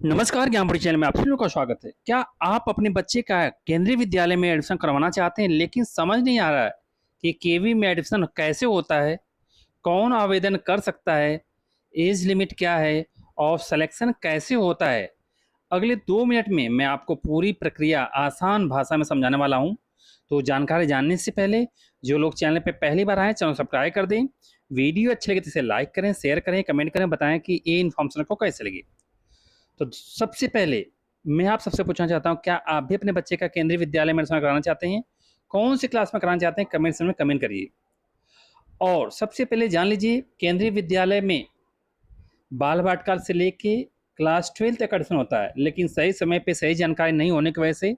नमस्कार, ज्ञानपुरी चैनल में आप सभी लोगों का स्वागत है। क्या आप अपने बच्चे का केंद्रीय विद्यालय में एडमिशन करवाना चाहते हैं, लेकिन समझ नहीं आ रहा है कि केवी में एडमिशन कैसे होता है, कौन आवेदन कर सकता है, एज लिमिट क्या है और सिलेक्शन कैसे होता है? अगले 2 मिनट में मैं आपको पूरी प्रक्रिया आसान भाषा में समझाने वाला हूँ। तो जानकारी जानने से पहले जो लोग चैनल पे पहली बार आए, चैनल सब्सक्राइब कर दें। वीडियो अच्छी लगे तो इसे लाइक करें, शेयर करें, कमेंट करें, बताएं कि ये इन्फॉर्मेशन आपको कैसे लगी। तो सबसे पहले मैं आप सबसे पूछना चाहता हूँ, क्या आप भी अपने बच्चे का केंद्रीय विद्यालय में एडमिशन कराना चाहते हैं? कौन सी क्लास में कराना चाहते हैं? कमेंट सेक्शन में कमेंट करिए। और सबसे पहले जान लीजिए, केंद्रीय विद्यालय में बाल वाटिका से लेके क्लास 12 तक एडमिशन होता है, लेकिन सही समय पे सही जानकारी नहीं होने की वजह से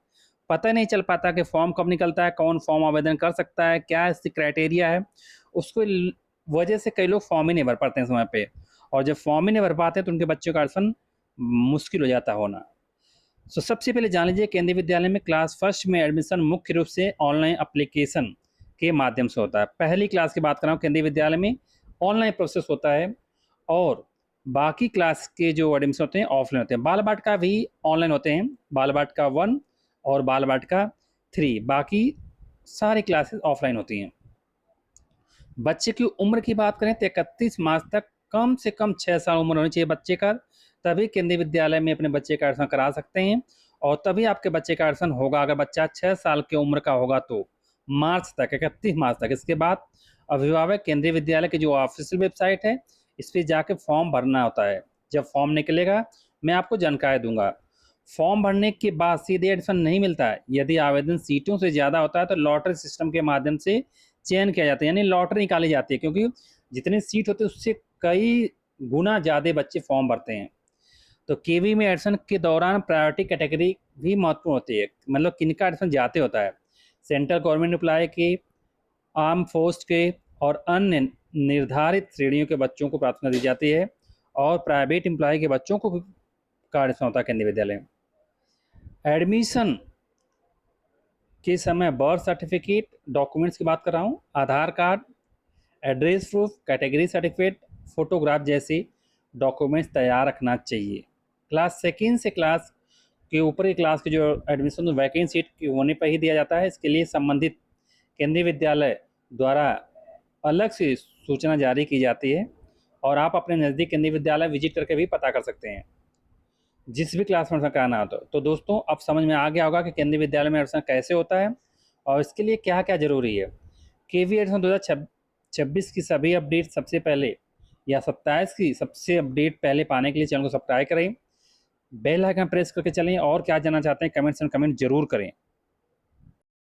पता नहीं चल पाता कि फॉर्म कब निकलता है, कौन फॉर्म आवेदन कर सकता है, क्या इसकी क्राइटेरिया है। उसको वजह से कई लोग फॉर्म ही नहीं भर पाते हैं समय पे। और जब फॉर्म ही नहीं भर पाते हैं तो उनके बच्चों का एडमिशन मुश्किल हो जाता होना। सबसे पहले जान लीजिए, केंद्रीय विद्यालय में क्लास फर्स्ट में एडमिशन मुख्य रूप से ऑनलाइन एप्लीकेशन के माध्यम से होता है। पहली क्लास की बात कर रहा हूँ, केंद्रीय विद्यालय में ऑनलाइन प्रोसेस होता है और बाकी क्लास के जो एडमिशन होते हैं ऑफलाइन होते हैं। बाल वाटिका भी ऑनलाइन होते हैं, बाल वाटिका 1 और बाल वाटिका 3, बाकी सारी क्लासेस ऑफलाइन होती हैं। बच्चे की उम्र की बात करें तो 31 मार्च तक कम से कम 6 साल उम्र होनी चाहिए बच्चे का, तभी केंद्रीय विद्यालय में अपने बच्चे का एडमिशन करा सकते हैं। और तभी आपके बच्चे का एडमिशन होगा अगर बच्चा 6 साल की उम्र का होगा तो मार्च तक, 31 मार्च तक। इसके बाद अभिभावक केंद्रीय विद्यालय की जो ऑफिशियल वेबसाइट है, इस पर जाके फॉर्म भरना होता है। जब फॉर्म निकलेगा मैं आपको जानकारी दूंगा। फॉर्म भरने के बाद सीधे एडमिशन नहीं मिलता है। यदि आवेदन सीटों से ज़्यादा होता है तो लॉटरी सिस्टम के माध्यम से चयन किया जाता है, यानी लॉटरी निकाली जाती है, क्योंकि जितनी सीट होती है उससे कई गुना ज़्यादा बच्चे फॉर्म भरते हैं। तो केवी में एडमिशन के दौरान प्रायोरिटी कैटेगरी भी महत्वपूर्ण होती है, मतलब किनका एडमिशन जाते होता है। सेंट्रल गवर्नमेंट एम्प्लॉय के, आर्म फोर्स के और अन्य निर्धारित श्रेणियों के बच्चों को प्राथमिकता दी जाती है, और प्राइवेट एम्प्लॉय के बच्चों को भी का एडमिशन होता है केंद्रीय विद्यालय में। एडमिशन के समय बर्थ सर्टिफिकेट डॉक्यूमेंट्स की बात कर रहा हूँ, Aadhaar card, address proof, category certificate, photograph जैसे डॉक्यूमेंट्स तैयार रखना चाहिए। क्लास सेकेंड से क्लास के ऊपर की क्लास की जो एडमिशन वैकेंसी सीट होने पर ही दिया जाता है। इसके लिए संबंधित केंद्रीय विद्यालय द्वारा अलग से सूचना जारी की जाती है, और आप अपने नज़दीक केंद्रीय विद्यालय विजिट करके भी पता कर सकते हैं जिस भी क्लास में एडमिशन कराना हो। तो दोस्तों, अब समझ में आ गया होगा कि केंद्रीय विद्यालय में एडमिशन कैसे होता है और इसके लिए क्या क्या जरूरी है। केवी एडमिशन 2026 की सभी अपडेट सबसे पहले, या 27 की सबसे अपडेट पहले पाने के लिए चैनल को सब्सक्राइब करें, बेल आइकन प्रेस करके चलें, और क्या जानना चाहते हैं कमेंट्स में कमेंट जरूर करें।